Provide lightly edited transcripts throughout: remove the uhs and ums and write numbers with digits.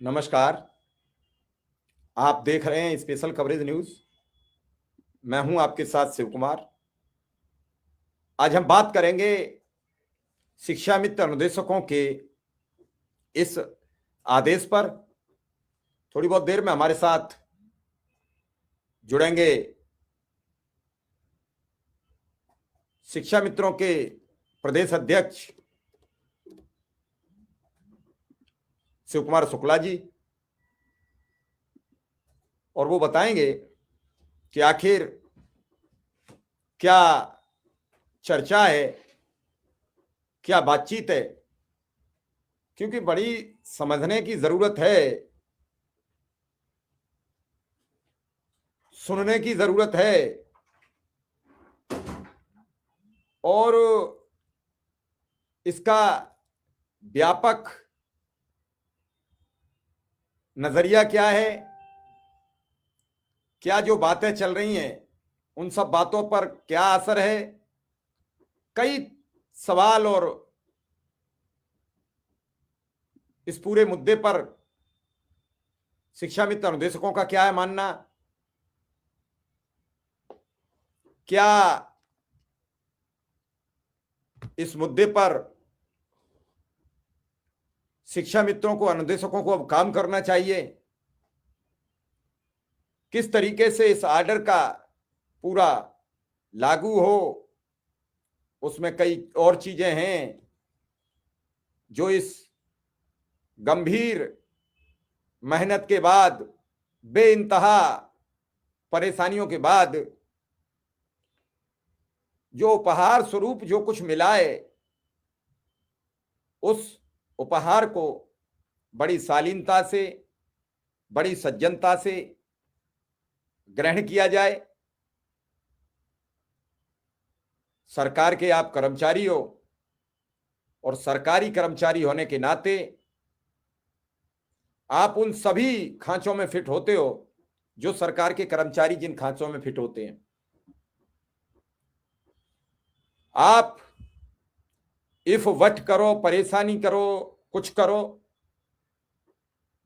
नमस्कार। आप देख रहे हैं स्पेशल कवरेज न्यूज। मैं हूं आपके साथ शिव कुमार। आज हम बात करेंगे शिक्षा मित्र अनुदेशकों के इस आदेश पर। थोड़ी बहुत देर में हमारे साथ जुड़ेंगे शिक्षा मित्रों के प्रदेश अध्यक्ष शिव कुमार शुक्ला जी, और वो बताएंगे कि आखिर क्या चर्चा है, क्या बातचीत है, क्योंकि बड़ी समझने की जरूरत है, सुनने की जरूरत है और इसका व्यापक नजरिया क्या है, क्या जो बातें चल रही हैं उन सब बातों पर क्या असर है। कई सवाल और इस पूरे मुद्दे पर शिक्षा मित्र अनुदेशकों का क्या है मानना, क्या इस मुद्दे पर शिक्षा मित्रों को अनुदेशकों को अब काम करना चाहिए, किस तरीके से इस आर्डर का पूरा लागू हो। उसमें कई और चीजें हैं जो इस गंभीर मेहनत के बाद, बेइंतहा परेशानियों के बाद जो उपहार स्वरूप जो कुछ मिला है, उस उपहार को बड़ी शालीनता से, बड़ी सज्जनता से ग्रहण किया जाए। सरकार के आप कर्मचारी हो और सरकारी कर्मचारी होने के नाते आप उन सभी खांचों में फिट होते हो जो सरकार के कर्मचारी जिन खांचों में फिट होते हैं। आप इफ वट करो, परेशानी करो, कुछ करो,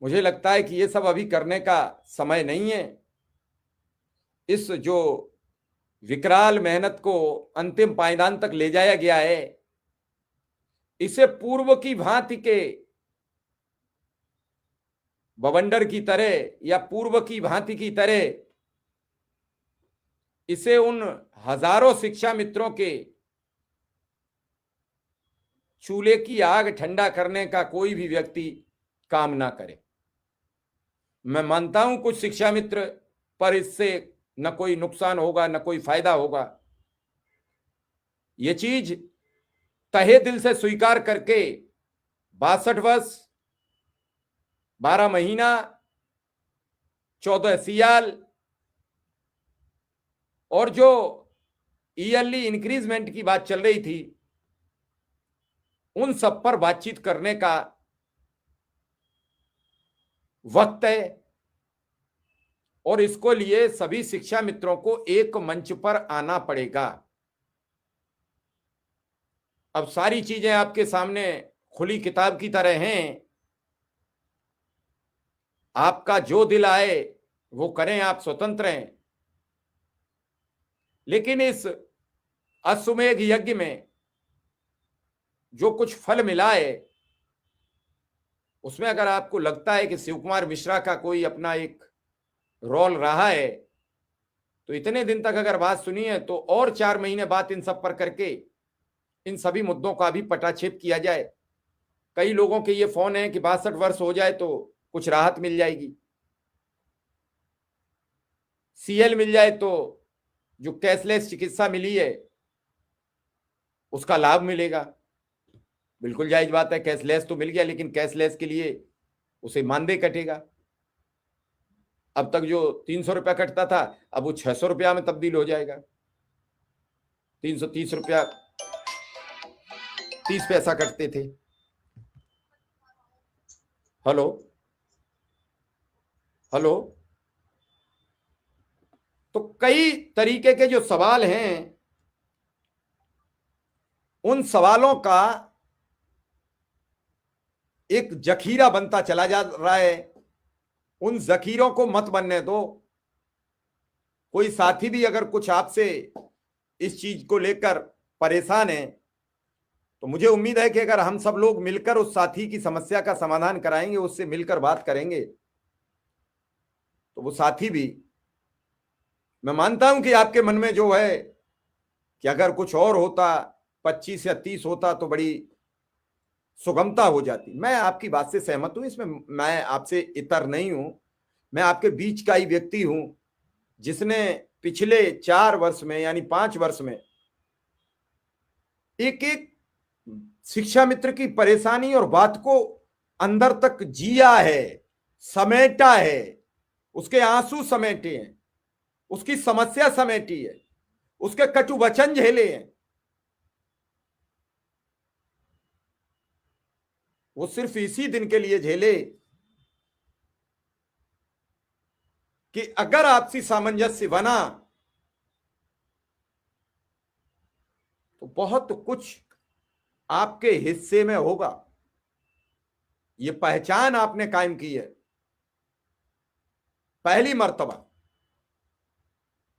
मुझे लगता है कि ये सब अभी करने का समय नहीं है। इस जो विकराल मेहनत को अंतिम पायदान तक ले जाया गया है, इसे पूर्व की भांति के बवंडर की तरह या पूर्व की भांति की तरह इसे उन हजारों शिक्षा मित्रों के चूल्हे की आग ठंडा करने का कोई भी व्यक्ति काम ना करे। मैं मानता हूं कुछ शिक्षा मित्र पर इससे न कोई नुकसान होगा न कोई फायदा होगा। ये चीज तहे दिल से स्वीकार करके 62 वर्ष 12 महीना 14 सियाल और जो ईयरली इंक्रीजमेंट की बात चल रही थी, उन सब पर बातचीत करने का वक्त है और इसको लिए सभी शिक्षा मित्रों को एक मंच पर आना पड़ेगा। अब सारी चीजें आपके सामने खुली किताब की तरह हैं, आपका जो दिल आए वो करें, आप स्वतंत्र हैं। लेकिन इस अश्वमेध यज्ञ में जो कुछ फल मिला है, उसमें अगर आपको लगता है कि शिव कुमार मिश्रा का कोई अपना एक रोल रहा है, तो इतने दिन तक अगर बात सुनी है तो और 4 महीने बाद इन सब पर करके इन सभी मुद्दों का भी पटाक्षेप किया जाए। कई लोगों के ये फोन है कि 62 वर्ष हो जाए तो कुछ राहत मिल जाएगी, सीएल मिल जाए तो जो कैशलेस चिकित्सा मिली है उसका लाभ मिलेगा। बिल्कुल जायज बात है, कैशलेस तो मिल गया, लेकिन कैशलेस के लिए उसे मानदेय कटेगा। अब तक जो 300 रुपया कटता था, अब वो 600 रुपया में तब्दील हो जाएगा। 330 रुपया 30 पैसा कटते थे। Hello hello. तो कई तरीके के जो सवाल हैं, उन सवालों का एक जखीरा बनता चला जा रहा है। उन जखीरों को मत बनने दो। कोई साथी भी अगर कुछ आपसे इस चीज को लेकर परेशान है तो मुझे उम्मीद है कि अगर हम सब लोग मिलकर उस साथी की समस्या का समाधान कराएंगे, उससे मिलकर बात करेंगे, तो वो साथी भी, मैं मानता हूं कि आपके मन में जो है कि अगर कुछ और होता, 25 या 30 होता तो बड़ी सुगमता हो जाती। मैं आपकी बात से सहमत हूं, इसमें मैं आपसे इतर नहीं हूं। मैं आपके बीच का ही व्यक्ति हूं जिसने पिछले 4 वर्ष में यानी 5 वर्ष में एक एक शिक्षा मित्र की परेशानी और बात को अंदर तक जिया है, समेटा है, उसके आंसू समेटे हैं, उसकी समस्या समेटी है, उसके कटु वचन झेले हैं। वो सिर्फ इसी दिन के लिए झेले कि अगर आपसी सामंजस्य बना तो बहुत कुछ आपके हिस्से में होगा। ये पहचान आपने कायम की है पहली मर्तबा।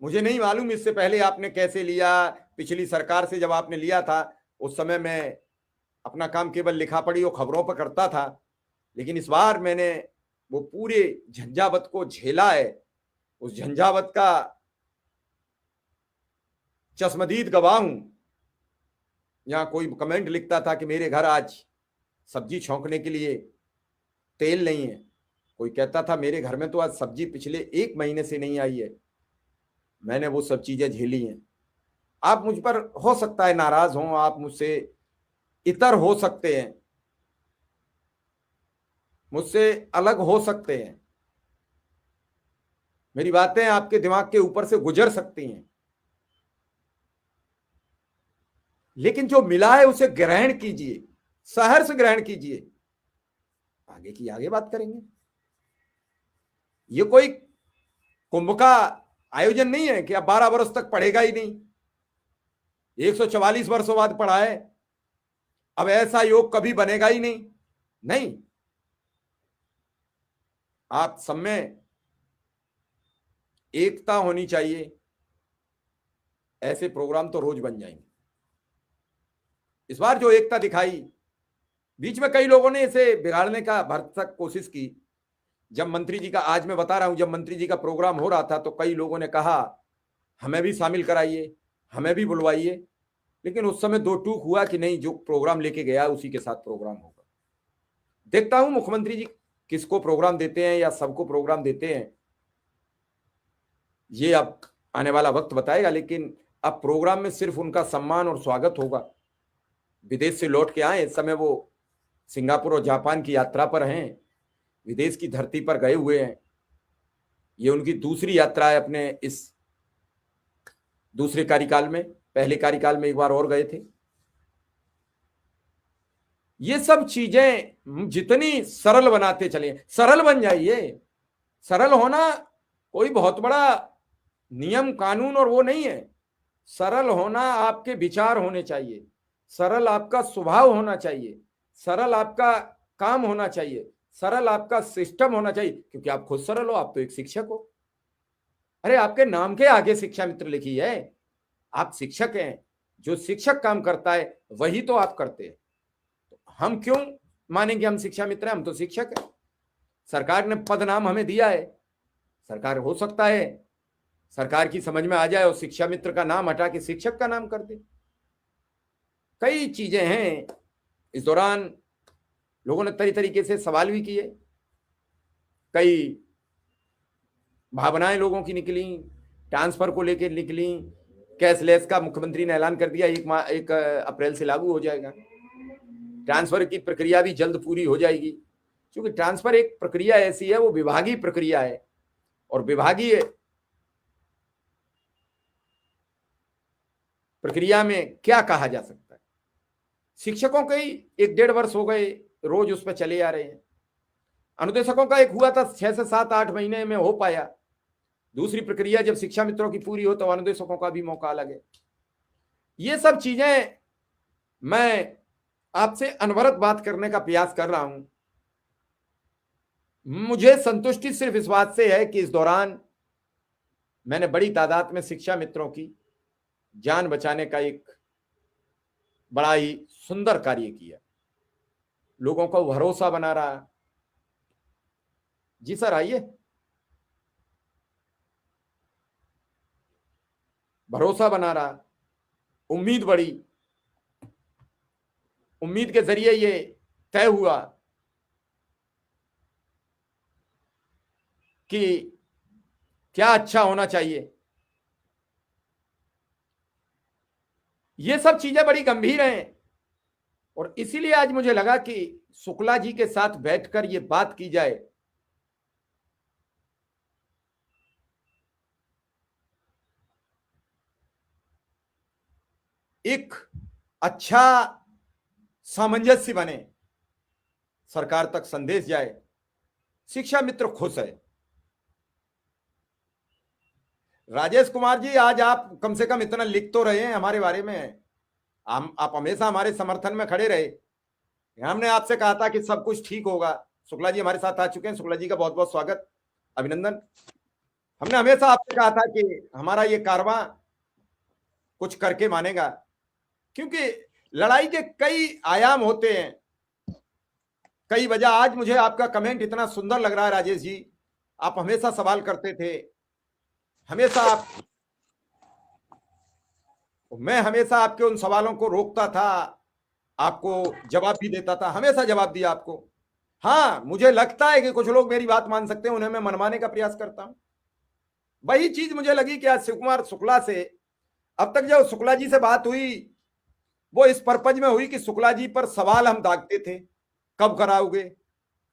मुझे नहीं मालूम इससे पहले आपने कैसे लिया। पिछली सरकार से जब आपने लिया था उस समय मैं अपना काम केवल लिखा पढ़ी और खबरों पर करता था, लेकिन इस बार मैंने वो पूरे झंझावत को झेला है। उस झंझावत का चश्मदीद गवाह हूं। यहां कोई कमेंट लिखता था कि मेरे घर आज सब्जी छौंकने के लिए तेल नहीं है, कोई कहता था मेरे घर में तो आज सब्जी पिछले 1 महीने से नहीं आई है। मैंने वो सब चीजें झेली हैं। आप मुझ पर हो सकता है नाराज हों, आप मुझसे इतर हो सकते हैं, मुझसे अलग हो सकते हैं, मेरी बातें आपके दिमाग के ऊपर से गुजर सकती हैं, लेकिन जो मिला है उसे ग्रहण कीजिए, सहर्ष ग्रहण कीजिए। आगे की आगे बात करेंगे। ये कोई कुंभ का आयोजन नहीं है कि अब 12 वर्ष तक पढ़ेगा ही नहीं। 144 वर्षों बाद पढ़ा है, अब ऐसा योग कभी बनेगा ही नहीं। नहीं, आप सब में एकता होनी चाहिए। ऐसे प्रोग्राम तो रोज बन जाएंगे। इस बार जो एकता दिखाई, बीच में कई लोगों ने इसे बिगाड़ने का भरसक कोशिश की। जब मंत्री जी का, आज मैं बता रहा हूं, जब मंत्री जी का प्रोग्राम हो रहा था तो कई लोगों ने कहा हमें भी शामिल कराइए, हमें भी बुलवाइए, लेकिन उस समय दो टूक हुआ कि नहीं, जो प्रोग्राम लेके गया उसी के साथ प्रोग्राम होगा। देखता हूं मुख्यमंत्री जी किसको प्रोग्राम देते हैं या सबको प्रोग्राम देते हैं, ये अब आने वाला वक्त बताएगा। लेकिन अब प्रोग्राम में सिर्फ उनका सम्मान और स्वागत होगा। विदेश से लौट के आए, इस समय वो सिंगापुर और जापान की यात्रा पर हैं, विदेश की धरती पर गए हुए हैं। ये उनकी दूसरी यात्रा है अपने इस दूसरे कार्यकाल में। पहले कार्यकाल में एक बार और गए थे। ये सब चीजें जितनी सरल बनाते चले, सरल बन जाइए। सरल होना कोई बहुत बड़ा नियम कानून और वो नहीं है। सरल होना आपके विचार होने चाहिए, सरल आपका स्वभाव होना चाहिए, सरल आपका काम होना चाहिए, सरल आपका सिस्टम होना चाहिए। क्योंकि आप खुद सरल हो, आप तो एक शिक्षक हो। अरे आपके नाम के आगे शिक्षा मित्र लिखी है, आप शिक्षक हैं। जो शिक्षक काम करता है वही तो आप करते हैं। तो हम क्यों मानेंगे हम शिक्षा मित्र हैं? हम तो शिक्षक हैं। सरकार ने पद नाम हमें दिया है। सरकार हो सकता है सरकार की समझ में आ जाए और शिक्षा मित्र का नाम हटा के शिक्षक का नाम कर दे। कई चीजें हैं। इस दौरान लोगों ने तरीके से सवाल भी किए, कई भावनाएं लोगों की निकली, ट्रांसफर को लेकर निकली। कैशलेस का मुख्यमंत्री ने ऐलान कर दिया 1 अप्रैल से लागू हो जाएगा। ट्रांसफर की प्रक्रिया भी जल्द पूरी हो जाएगी, क्योंकि ट्रांसफर एक प्रक्रिया ऐसी है, वो विभागीय प्रक्रिया है। और विभागीय प्रक्रिया में क्या कहा जा सकता है? शिक्षकों के ही 1-1.5 वर्ष हो गए रोज उस पर चले आ रहे हैं। अनुदेशकों का एक हुआ था 6 से 7-8 महीने में हो पाया। दूसरी प्रक्रिया जब शिक्षा मित्रों की पूरी हो तो अनुदेशकों का भी मौका लगे। ये सब चीजें मैं आपसे अनवरत बात करने का प्रयास कर रहा हूं। मुझे संतुष्टि सिर्फ इस बात से है कि इस दौरान मैंने बड़ी तादाद में शिक्षा मित्रों की जान बचाने का एक बड़ा ही सुंदर कार्य किया, लोगों को भरोसा बना रहा। जी सर आइए। भरोसा बना रहा, उम्मीद बढ़ी, उम्मीद के जरिए ये तय हुआ कि क्या अच्छा होना चाहिए। ये सब चीजें बड़ी गंभीर हैं और इसीलिए आज मुझे लगा कि शुक्ला जी के साथ बैठकर ये बात की जाए। एक अच्छा सामंजस्य बने, सरकार तक संदेश जाए, शिक्षा मित्र खुश है। राजेश कुमार जी, आज आप कम से कम इतना लिख तो रहे हैं हमारे बारे में, आप हमेशा हमारे समर्थन में खड़े रहे। हमने आपसे कहा था कि सब कुछ ठीक होगा। शुक्ला जी हमारे साथ आ चुके हैं, शुक्ला जी का बहुत बहुत स्वागत, अभिनंदन। हमने हमेशा आपसे कहा था कि हमारा ये कारवां कुछ करके मानेगा, क्योंकि लड़ाई के कई आयाम होते हैं, कई वजह। आज मुझे आपका कमेंट इतना सुंदर लग रहा है राजेश जी, आप हमेशा सवाल करते थे, हमेशा आप, मैं हमेशा आपके उन सवालों को रोकता था, आपको जवाब भी देता था, हमेशा जवाब दिया आपको। हाँ, मुझे लगता है कि कुछ लोग मेरी बात मान सकते हैं, उन्हें मैं मनवाने का प्रयास करता हूं। वही चीज मुझे लगी कि आज शिवकुमार शुक्ला से, अब तक जब शुक्ला जी से बात हुई वो इस पर्पज में हुई कि शुक्ला जी पर सवाल हम दागते थे, कब कराओगे,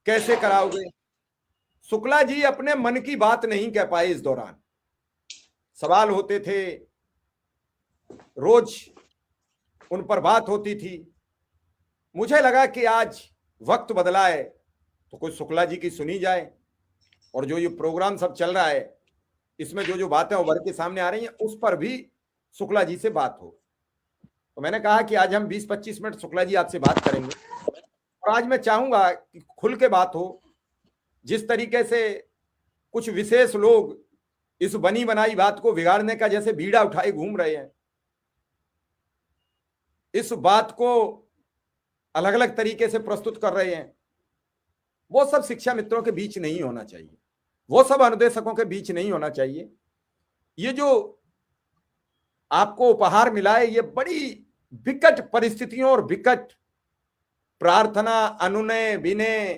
कैसे कराओगे। शुक्ला जी अपने मन की बात नहीं कह पाए इस दौरान, सवाल होते थे, रोज उन पर बात होती थी। मुझे लगा कि आज वक्त बदला है तो कुछ शुक्ला जी की सुनी जाए, और जो ये प्रोग्राम सब चल रहा है इसमें जो जो बातें उभर के सामने आ रही हैं उस पर भी शुक्ला जी से बात हो। तो मैंने कहा कि आज हम 20-25 मिनट शुक्ला जी आपसे बात करेंगे, और आज मैं चाहूंगा कि खुल के बात हो। जिस तरीके से कुछ विशेष लोग इस बनी बनाई बात को बिगाड़ने का जैसे बीड़ा उठाए घूम रहे हैं, इस बात को अलग अलग तरीके से प्रस्तुत कर रहे हैं, वो सब शिक्षा मित्रों के बीच नहीं होना चाहिए, वो सब अनुदेशकों के बीच नहीं होना चाहिए। ये जो आपको उपहार मिला है ये बड़ी विकट परिस्थितियों और विकट प्रार्थना, अनुनय, विनय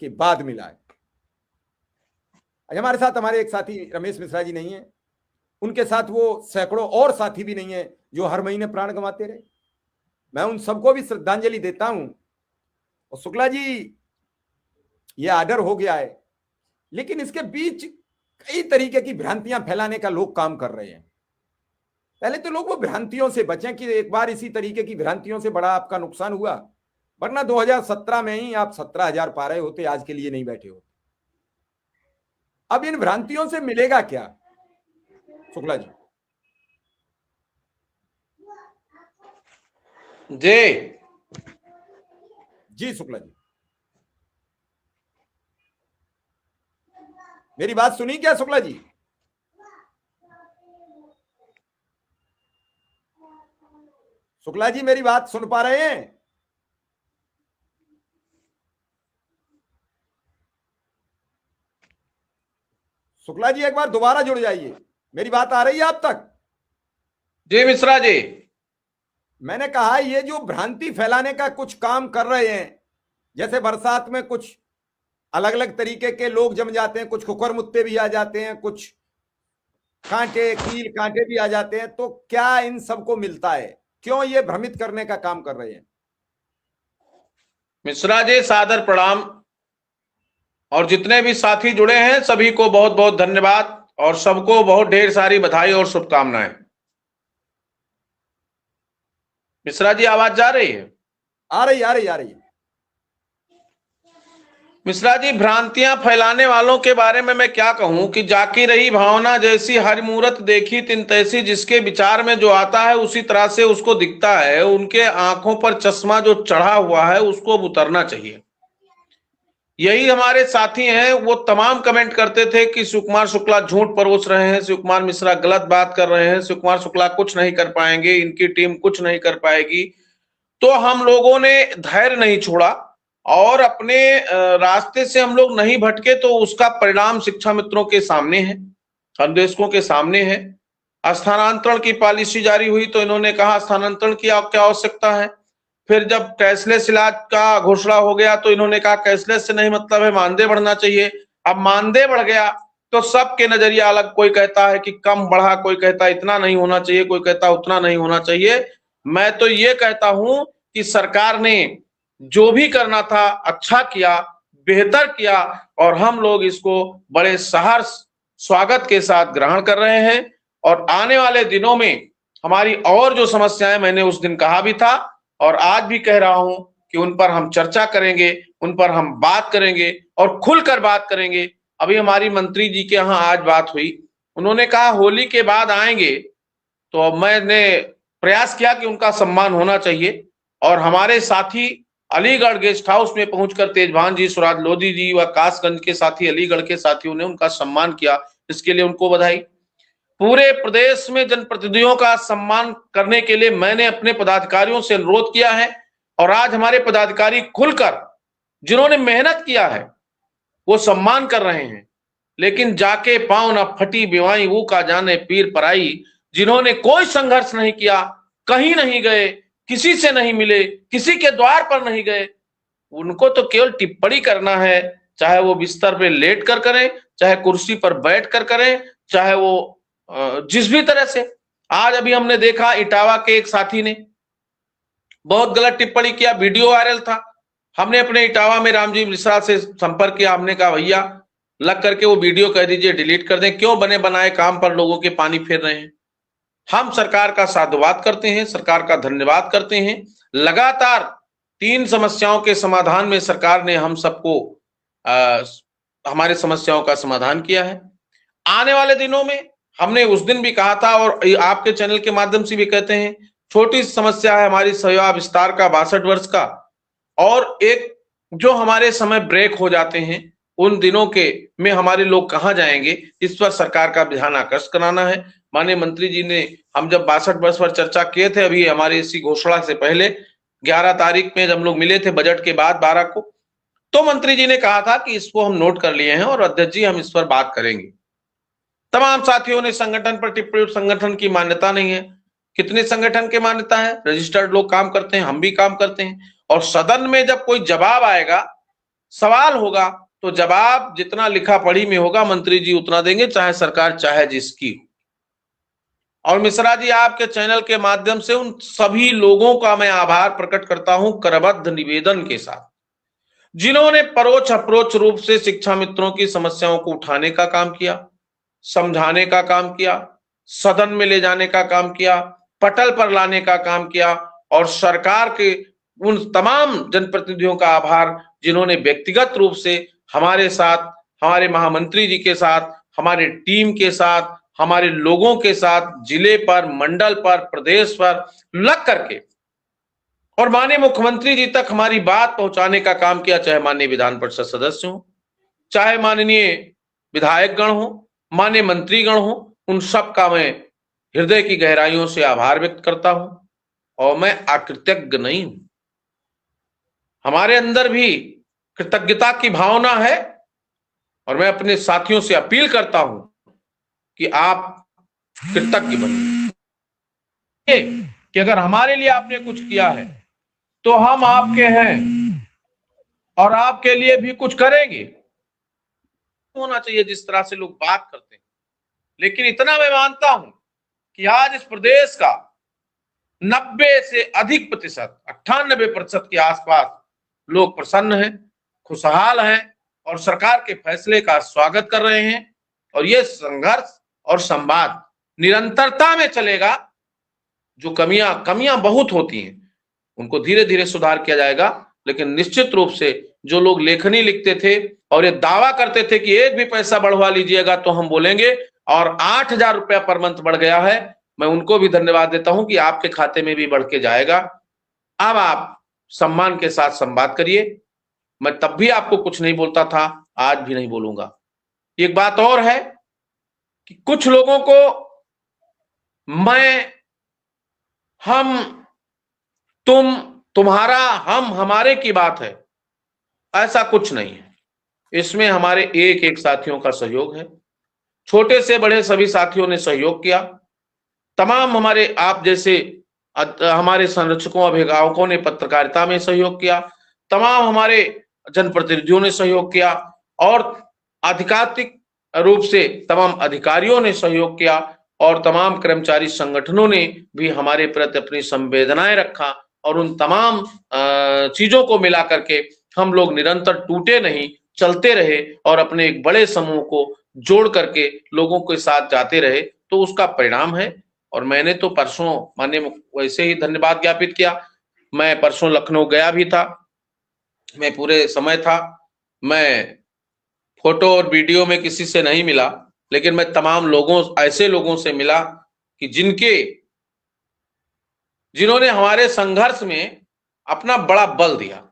के बाद मिला है। आज हमारे साथ हमारे एक साथी रमेश मिश्रा जी नहीं है, उनके साथ वो सैकड़ों और साथी भी नहीं है जो हर महीने प्राण गंवाते रहे। मैं उन सबको भी श्रद्धांजलि देता हूं। और शुक्ला जी, ये आर्डर हो गया है, लेकिन इसके बीच कई तरीके की भ्रांतियां फैलाने का लोग काम कर रहे हैं। पहले तो लोग वो भ्रांतियों से बचें कि एक बार इसी तरीके की भ्रांतियों से बड़ा आपका नुकसान हुआ, वरना 2017 में ही आप 17,000 पा रहे होते, आज के लिए नहीं बैठे होते। अब इन भ्रांतियों से मिलेगा क्या शुक्ला जी? जी शुक्ला जी, मेरी बात सुनी क्या शुक्ला जी? शुक्ला जी मेरी बात सुन पा रहे हैं? शुक्ला जी एक बार दोबारा जुड़ जाइए, मेरी बात आ रही है आप तक? जी मिश्रा जी, मैंने कहा ये जो भ्रांति फैलाने का कुछ काम कर रहे हैं, जैसे बरसात में कुछ अलग अलग तरीके के लोग जम जाते हैं, कुछ कुकर मुत्ते भी आ जाते हैं, कुछ कांटे कील कांटे भी आ जाते हैं, तो क्या इन सबको मिलता है? क्यों ये भ्रमित करने का काम कर रहे हैं? मिश्रा जी सादर प्रणाम, और जितने भी साथी जुड़े हैं सभी को बहुत बहुत धन्यवाद, और सबको बहुत ढेर सारी बधाई और शुभकामनाएं। मिश्रा जी आवाज जा रही है? आ रही है। मिश्रा जी, भ्रांतियां फैलाने वालों के बारे में मैं क्या कहूं कि जाकी रही भावना जैसी हरि मूरत देखी तिन तैसी, जिसके विचार में जो आता है उसी तरह से उसको दिखता है। उनके आंखों पर चश्मा जो चढ़ा हुआ है उसको अब उतरना चाहिए। यही हमारे साथी हैं, वो तमाम कमेंट करते थे कि शिवकुमार शुक्ला झूठ परोस रहे हैं, शिवकुमार मिश्रा गलत बात कर रहे हैं, शिवकुमार शुक्ला कुछ नहीं कर पाएंगे, इनकी टीम कुछ नहीं कर पाएगी। तो हम लोगों ने धैर्य नहीं छोड़ा और अपने रास्ते से हम लोग नहीं भटके, तो उसका परिणाम शिक्षा मित्रों के सामने है, संदेशकों के सामने है। स्थानांतरण की पॉलिसी जारी हुई तो इन्होंने कहा स्थानांतरण की क्या आवश्यकता है। फिर जब कैशलेस इलाज का घोषणा हो गया तो इन्होंने कहा कैशलेस से नहीं मतलब है, मानदेय बढ़ना चाहिए। अब मानदेय बढ़ गया तो सबके नजरिया अलग, कोई कहता है कि कम बढ़ा, कोई कहता है इतना नहीं होना चाहिए, कोई कहता है उतना नहीं होना चाहिए। मैं तो ये कहता हूं कि सरकार ने जो भी करना था अच्छा किया, बेहतर किया और हम लोग इसको बड़े सहर्ष स्वागत के साथ ग्रहण कर रहे हैं। और आने वाले दिनों में हमारी और जो समस्याएं, मैंने उस दिन कहा भी था और आज भी कह रहा हूं कि उन पर हम चर्चा करेंगे, उन पर हम बात करेंगे और खुलकर बात करेंगे। अभी हमारी मंत्री जी के यहाँ आज बात हुई, उन्होंने कहा होली के बाद आएंगे, तो मैंने प्रयास किया कि उनका सम्मान होना चाहिए। और हमारे साथी अलीगढ़ गेस्ट हाउस में पहुंचकर तेजभान जी, सुराज लोधी जी व कासगंज के साथी, अलीगढ़ के साथियों ने उनका सम्मान किया, इसके लिए उनको बधाई। पूरे प्रदेश में जनप्रतिनिधियों का सम्मान करने के लिए मैंने अपने पदाधिकारियों से अनुरोध किया है और आज हमारे पदाधिकारी खुलकर, जिन्होंने मेहनत किया है, वो सम्मान कर रहे हैं। लेकिन जाके पांव न फटी बिवाई वो का जाने पीर पराई, जिन्होंने कोई संघर्ष नहीं किया, कहीं नहीं गए, किसी से नहीं मिले, किसी के द्वार पर नहीं गए, उनको तो केवल टिप्पणी करना है, चाहे वो बिस्तर पे लेट कर करें, चाहे कुर्सी पर बैठ कर करें, चाहे वो जिस भी तरह से। आज अभी हमने देखा इटावा के एक साथी ने बहुत गलत टिप्पणी किया, वीडियो वायरल था। हमने अपने इटावा में रामजी मिश्रा से संपर्क किया, हमने कहा भैया लग करके वो वीडियो कह दीजिए डिलीट कर दें, क्यों बने बनाए काम पर लोगों के पानी फेर रहे हैं। हम सरकार का साधुवाद करते हैं, सरकार का धन्यवाद करते हैं। लगातार 3 समस्याओं के समाधान में सरकार ने हम सबको हमारे समस्याओं का समाधान किया है। आने वाले दिनों में हमने उस दिन भी कहा था और आपके चैनल के माध्यम से भी कहते हैं, छोटी समस्या है हमारी सेवा विस्तार का 62 वर्ष का, और एक जो हमारे समय ब्रेक हो जाते हैं उन दिनों के में हमारे लोग कहां जाएंगे, इस पर सरकार का ध्यान आकर्षित कराना है। माननीय मंत्री जी ने, हम जब 62 वर्ष पर चर्चा किए थे अभी हमारी इसी घोषणा से पहले 11 तारीख में जब हम लोग मिले थे बजट के बाद 12 को, तो मंत्री जी ने कहा था कि इसको हम नोट कर लिए हैं और अध्यक्ष जी हम इस पर बात करेंगे। तमाम साथियों ने संगठन पर टिप्पणी, संगठन की मान्यता नहीं है। कितने संगठन की मान्यता है? रजिस्टर्ड लोग काम करते हैं, हम भी काम करते हैं। और सदन में जब कोई जवाब आएगा, सवाल होगा, तो जवाब जितना लिखा पढ़ी में होगा मंत्री जी उतना देंगे, चाहे सरकार चाहे जिसकी। और मिश्रा जी, आपके चैनल के माध्यम से उन सभी लोगों का मैं आभार प्रकट करता हूं करबद्ध निवेदन के साथ, जिन्होंने परोक्ष अप्रोक्ष रूप से शिक्षा मित्रों की समस्याओं को उठाने का काम किया, समझाने का काम किया, सदन में ले जाने का काम किया, पटल पर लाने का काम किया। और सरकार के उन तमाम जनप्रतिनिधियों का आभार जिन्होंने व्यक्तिगत रूप से हमारे साथ, हमारे महामंत्री जी के साथ, हमारे टीम के साथ, हमारे लोगों के साथ जिले पर, मंडल पर, प्रदेश पर लग करके और माननीय मुख्यमंत्री जी तक हमारी बात पहुंचाने का काम किया, चाहे माननीय विधान परिषद सदस्य हो, चाहे माननीय विधायक गण हो, माननीय मंत्रीगण हो, उन सब का मैं हृदय की गहराइयों से आभार व्यक्त करता हूं। और मैं अकृतज्ञ नहीं हूं, हमारे अंदर भी कृतज्ञता की भावना है और मैं अपने साथियों से अपील करता हूं कि आप कृतज्ञ बनिए कि अगर हमारे लिए आपने कुछ किया है तो हम आपके हैं और आपके लिए भी कुछ करेंगे। होना चाहिए जिस तरह से लोग बात करते हैं, लेकिन इतना मैं मानता हूं कि आज इस प्रदेश का 90 से अधिक प्रतिशत, 98% के आसपास लोग प्रसन्न हैं, खुशहाल हैं और सरकार के फैसले का स्वागत कर रहे हैं। और ये संघर्ष और संवाद निरंतरता में चलेगा। जो कमियां बहुत होती हैं उनको धीरे धीरे सुधार किया जाएगा, लेकिन निश्चित रूप से जो लोग लेखनी लिखते थे और ये दावा करते थे कि एक भी पैसा बढ़वा लीजिएगा तो हम बोलेंगे, और 8,000 रुपया पर मंथ बढ़ गया है, मैं उनको भी धन्यवाद देता हूं कि आपके खाते में भी बढ़ के जाएगा। अब आप सम्मान के साथ संवाद करिए, मैं तब भी आपको कुछ नहीं बोलता था, आज भी नहीं बोलूंगा। एक बात और है कि कुछ लोगों को मैं, हम, तुम, तुम्हारा, हम, हमारे की बात है, ऐसा कुछ नहीं है। इसमें हमारे एक एक साथियों का सहयोग है, छोटे से बड़े सभी साथियों ने सहयोग किया। तमाम हमारे आप जैसे हमारे संरक्षकों, अभिभावकों ने पत्रकारिता में सहयोग किया, तमाम हमारे जनप्रतिनिधियों ने सहयोग किया, और आधिकारिक रूप से तमाम अधिकारियों ने सहयोग किया, और तमाम कर्मचारी संगठनों ने भी हमारे प्रति अपनी संवेदनाएं रखा। और उन तमाम चीजों को मिला करके हम लोग निरंतर टूटे नहीं, चलते रहे और अपने एक बड़े समूह को जोड़ करके लोगों के साथ जाते रहे, तो उसका परिणाम है। और मैंने तो परसों माननीय वैसे ही धन्यवाद ज्ञापित किया। मैं परसों लखनऊ गया भी था, मैं पूरे समय था, मैं फोटो और वीडियो में किसी से नहीं मिला, लेकिन मैं तमाम लोगों, ऐसे लोगों से मिला कि जिन्होंने हमारे संघर्ष में अपना बड़ा बल दिया,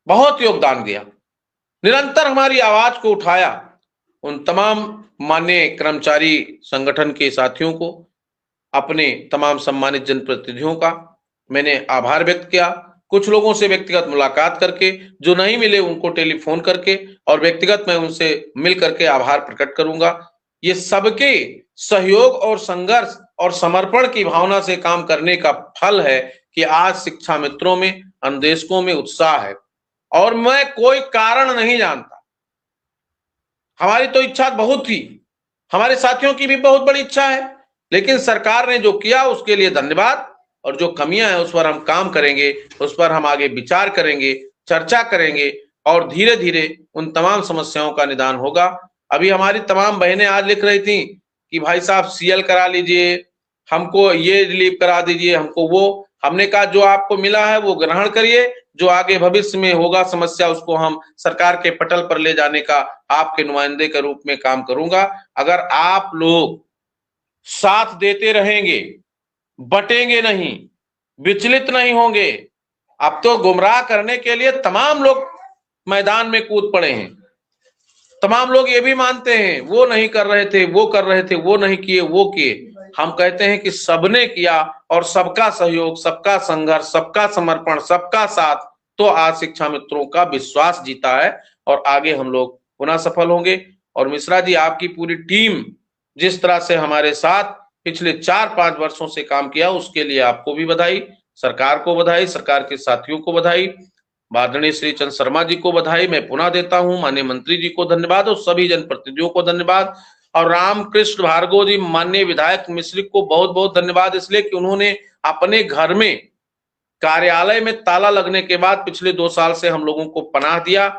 बहुत योगदान दिया, निरंतर हमारी आवाज को उठाया। उन तमाम माननीय कर्मचारी संगठन के साथियों को, अपने तमाम सम्मानित जनप्रतिनिधियों का मैंने आभार व्यक्त किया। कुछ लोगों से व्यक्तिगत मुलाकात करके, जो नहीं मिले उनको टेलीफोन करके, और व्यक्तिगत मैं उनसे मिल करके आभार प्रकट करूंगा। ये सबके सहयोग और संघर्ष और समर्पण की भावना से काम करने का फल है कि आज शिक्षा मित्रों में, अनुदेशकों में उत्साह है। और मैं कोई कारण नहीं जानता, हमारी तो इच्छा बहुत थी, हमारे साथियों की भी बहुत बड़ी इच्छा है, लेकिन सरकार ने जो किया उसके लिए धन्यवाद। और जो कमियां हैं उस पर हम काम करेंगे, उस पर हम आगे विचार करेंगे, चर्चा करेंगे, और धीरे धीरे उन तमाम समस्याओं का निदान होगा। अभी हमारी तमाम बहनें आज लिख रही थी कि भाई साहब सीएल करा लीजिए, हमको ये रिलीफ करा दीजिए, हमको वो। हमने कहा जो आपको मिला है वो ग्रहण करिए, जो आगे भविष्य में होगा समस्या उसको हम सरकार के पटल पर ले जाने का आपके नुमाइंदे के रूप में काम करूंगा। अगर आप लोग साथ देते रहेंगे, बटेंगे नहीं, विचलित नहीं होंगे। अब तो गुमराह करने के लिए तमाम लोग मैदान में कूद पड़े हैं, तमाम लोग ये भी मानते हैं वो नहीं कर रहे थे, वो कर रहे थे, वो नहीं किए, वो किए। हम कहते हैं कि सबने किया, और सबका सहयोग, सबका संघर्ष, सबका समर्पण, सबका साथ, तो आज शिक्षा मित्रों का विश्वास जीता है, और आगे हम लोग पुनः सफल होंगे। और मिश्रा जी, आपकी पूरी टीम जिस तरह से हमारे साथ पिछले 4-5 वर्षों से काम किया, उसके लिए आपको भी बधाई, सरकार को बधाई, सरकार के साथियों को बधाई, आदरणीय श्री चंद्र शर्मा जी को बधाई मैं पुनः देता हूं, माननीय मंत्री जी को धन्यवाद, और सभी जनप्रतिनिधियों को धन्यवाद। और रामकृष्ण भार्गव जी, माननीय विधायक मिश्री को बहुत बहुत धन्यवाद, इसलिए कि उन्होंने अपने घर में, कार्यालय में ताला लगने के बाद पिछले 2 साल से हम लोगों को पनाह दिया,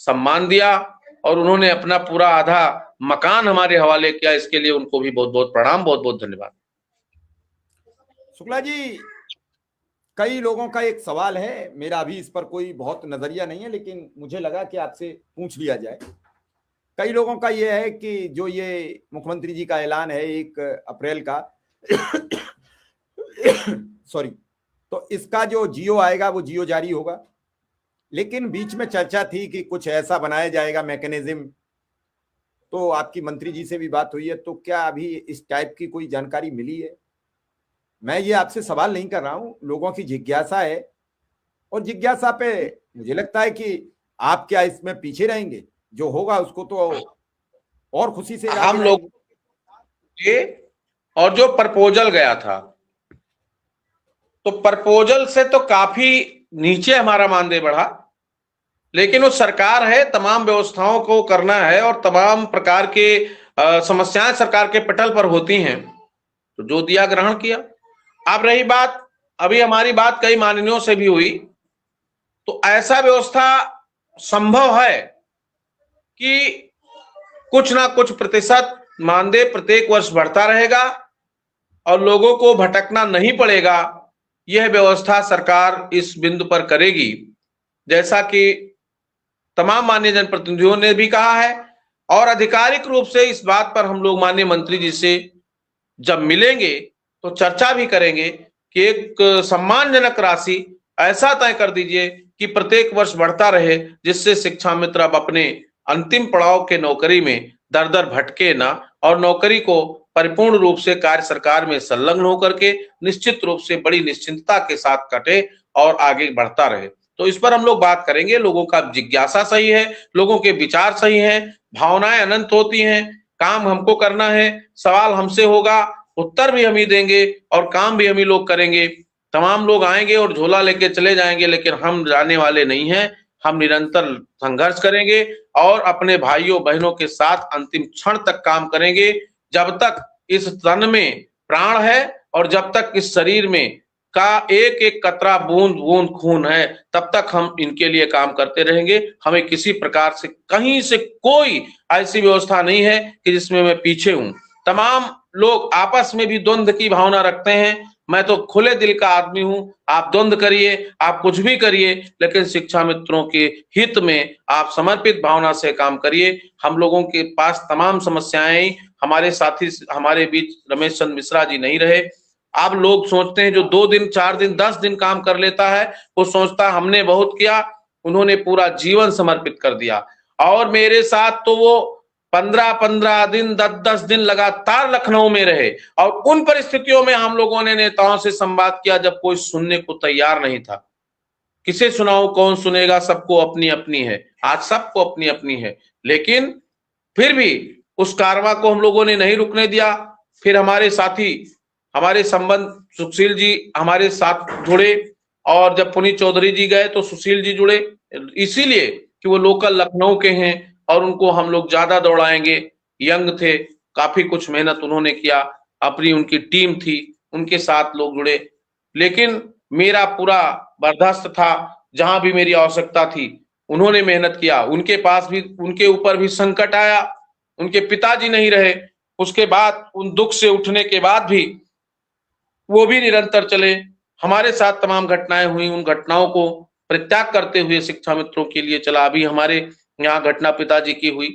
सम्मान दिया, और उन्होंने अपना पूरा आधा मकान हमारे हवाले किया। इसके लिए उनको भी बहुत बहुत प्रणाम, बहुत बहुत धन्यवाद। शुक्ला जी, कई लोगों का एक सवाल है, मेरा अभी इस पर कोई बहुत नजरिया नहीं है, लेकिन मुझे लगा कि आपसे पूछ लिया जाए। कई लोगों का यह है कि जो ये मुख्यमंत्री जी का ऐलान है 1 अप्रैल का सॉरी, तो इसका जो जियो आएगा वो जियो जारी होगा, लेकिन बीच में चर्चा थी कि कुछ ऐसा बनाया जाएगा मैकेनिज्म। तो आपकी मंत्री जी से भी बात हुई है, तो क्या अभी इस टाइप की कोई जानकारी मिली है? मैं ये आपसे सवाल नहीं कर रहा हूं, लोगों की जिज्ञासा है, और जिज्ञासा पे मुझे लगता है कि आप क्या इसमें पीछे रहेंगे? जो होगा उसको तो और खुशी से हम लोग ये, और जो प्रपोजल गया था, तो प्रपोजल से तो काफी नीचे हमारा मानदेय बढ़ा, लेकिन वो सरकार है, तमाम व्यवस्थाओं को करना है, और तमाम प्रकार के समस्याएं सरकार के पटल पर होती हैं, तो जो दिया ग्रहण किया। अब रही बात, अभी हमारी बात कई माननीयों से भी हुई, तो ऐसा व्यवस्था संभव है कि कुछ ना कुछ प्रतिशत मानदेय प्रत्येक वर्ष बढ़ता रहेगा और लोगों को भटकना नहीं पड़ेगा। यह व्यवस्था सरकार इस बिंदु पर करेगी, जैसा कि तमाम माननीय जनप्रतिनिधियों ने भी कहा है, और आधिकारिक रूप से इस बात पर हम लोग माननीय मंत्री जी से जब मिलेंगे तो चर्चा भी करेंगे कि एक सम्मानजनक राशि ऐसा तय कर दीजिए कि प्रत्येक वर्ष बढ़ता रहे, जिससे शिक्षा मित्र अब अपने अंतिम पड़ाव के नौकरी में दर दर भटके ना, और नौकरी को परिपूर्ण रूप से कार्य सरकार में संलग्न होकर के निश्चित रूप से बड़ी निश्चिंतता के साथ कटे और आगे बढ़ता रहे। तो इस पर हम लोग बात करेंगे। लोगों का जिज्ञासा सही है, लोगों के विचार सही हैं, भावनाएं अनंत होती हैं। काम हमको करना है, सवाल हमसे होगा, उत्तर भी हम ही देंगे और काम भी हम ही लोग करेंगे। तमाम लोग आएंगे और झोला लेके चले जाएंगे, लेकिन हम जाने वाले नहीं हैं। हम निरंतर संघर्ष करेंगे और अपने भाइयों बहनों के साथ अंतिम क्षण तक काम करेंगे। जब तक इस तन में प्राण है और जब तक इस शरीर में का एक एक कतरा बूंद बूंद खून है, तब तक हम इनके लिए काम करते रहेंगे। हमें किसी प्रकार से कहीं से कोई ऐसी व्यवस्था नहीं है कि जिसमें मैं पीछे हूं। तमाम लोग आपस में भी द्वंद्व की भावना रखते हैं। मैं तो खुले दिल का आदमी हूं। आप द्वंद्व करिए, आप कुछ भी करिए, लेकिन शिक्षा मित्रों के हित में आप समर्पित भावना से काम करिए। हम लोगों के पास तमाम समस्याएं, हमारे साथी हमारे बीच रमेश चंद्र मिश्रा जी नहीं रहे। अब लोग सोचते हैं जो 2 दिन 4 दिन 10 दिन काम कर लेता है, वो सोचता है हमने बहुत किया। उन्होंने पूरा जीवन समर्पित कर दिया और मेरे साथ तो वो 15-15 दिन 10-10 दिन लगातार लखनऊ में रहे, और उन परिस्थितियों में हम लोगों ने नेताओं से संवाद किया जब कोई सुनने को तैयार नहीं था। किसे सुनाऊं, कौन सुनेगा, सबको अपनी अपनी है। आज सबको अपनी अपनी है, लेकिन फिर भी उस कारवां को हम लोगों ने नहीं रुकने दिया। फिर हमारे साथी, हमारे संबंध सुशील जी हमारे साथ जुड़े, और जब पुनीत चौधरी जी गए तो सुशील जी जुड़े, इसीलिए कि वो लोकल लखनऊ के हैं और उनको हम लोग ज्यादा दौड़ाएंगे। यंग थे, काफी कुछ मेहनत उन्होंने किया, अपनी उनकी टीम थी, उनके साथ लोग जुड़े। लेकिन मेरा पूरा बर्दाश्त था, जहां भी मेरी आवश्यकता थी उन्होंने मेहनत किया। उनके पास भी, उनके ऊपर भी संकट आया, उनके पिताजी नहीं रहे, उसके बाद उन दुख से उठने के बाद भी वो भी निरंतर चले। हमारे साथ तमाम घटनाएं हुई, उन घटनाओं को परित्याग करते हुए शिक्षा मित्रों के लिए चला। अभी हमारे यहाँ घटना पिताजी की हुई,